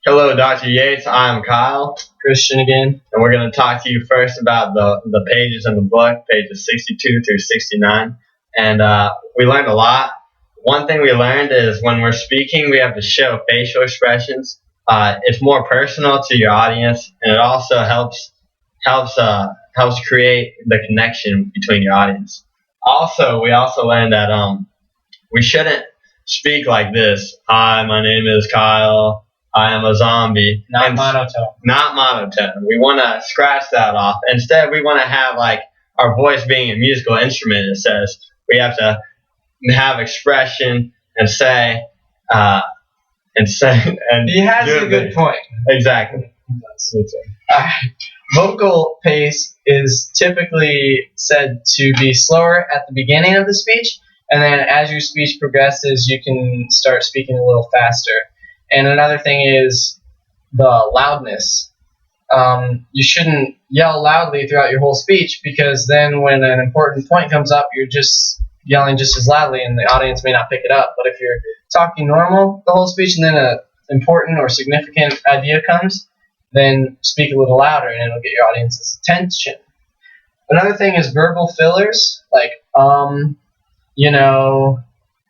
Hello, Dr. Yates. I'm Kyle, Christian again. and we're going to talk to you first about the pages in the book, pages 62 through 69. And we learned a lot. One thing we learned is when we're speaking, we have to show facial expressions. It's more personal to your audience, and it also helps create the connection between your audience. Also, we also learned that we shouldn't speak like this. Hi, my name is Kyle. I am a zombie. Not monotone. Not monotone. We want to scratch that off. Instead, we want to have like our voice being a musical instrument. It says we have to have expression and say and He has a good point. Exactly. Vocal pace is typically said to be slower at the beginning of the speech, and then as your speech progresses, you can start speaking a little faster. And another thing is the loudness. You shouldn't yell loudly throughout your whole speech, because then when an important point comes up, you're just yelling just as loudly and the audience may not pick it up. But if you're talking normal the whole speech and then an important or significant idea comes, then speak a little louder and it'll get your audience's attention. Another thing is verbal fillers, like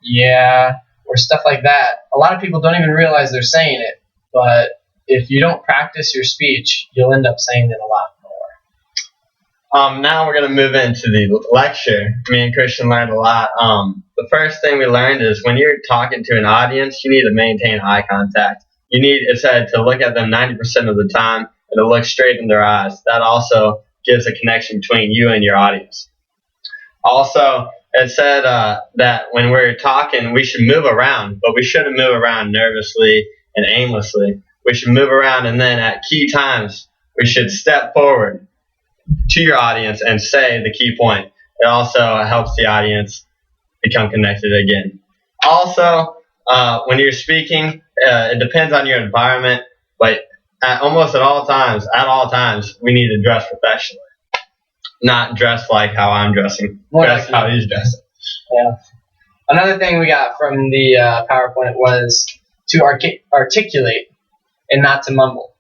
yeah, or stuff like that. A lot of people don't even realize they're saying it, but if you don't practice your speech, you'll end up saying it a lot more. Now we're going to move into the lecture. Me and Christian learned a lot. The first thing we learned is when you're talking to an audience, you need to maintain eye contact. It said to look at them 90% of the time and to look straight in their eyes. That also gives a connection between you and your audience. Also, it said that when we're talking, we should move around, but we shouldn't move around nervously and aimlessly. We should move around, and then at key times, we should step forward to your audience and say the key point. It also helps the audience become connected again. Also, when you're speaking, it depends on your environment, but at all times, we need to dress professionally. Not dress like how I'm dressing, dress how he's dressing. Yeah. Another thing we got from the PowerPoint was to articulate and not to mumble.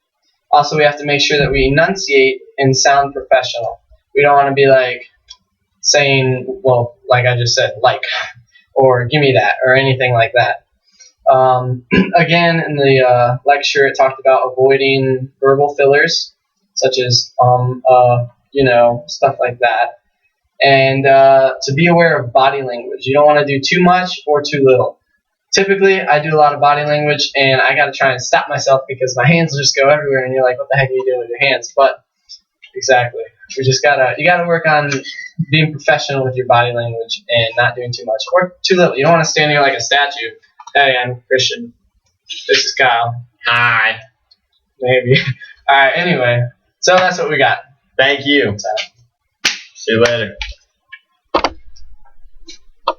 Also, we have to make sure that we enunciate and sound professional. We don't want to be like saying, well, like I just said, like, or give me that, or anything like that. Again, in the lecture, it talked about avoiding verbal fillers, such as stuff like that. And to be aware of body language. You don't want to do too much or too little. Typically, I do a lot of body language, and I got to try and stop myself because my hands will just go everywhere, and you're like, what the heck are you doing with your hands? But exactly, you gotta work on being professional with your body language and not doing too much or too little. You don't want to stand there like a statue. Hey, I'm Christian. This is Kyle. Hi. Maybe. All right. Anyway, so that's what we got. Thank you. See you later.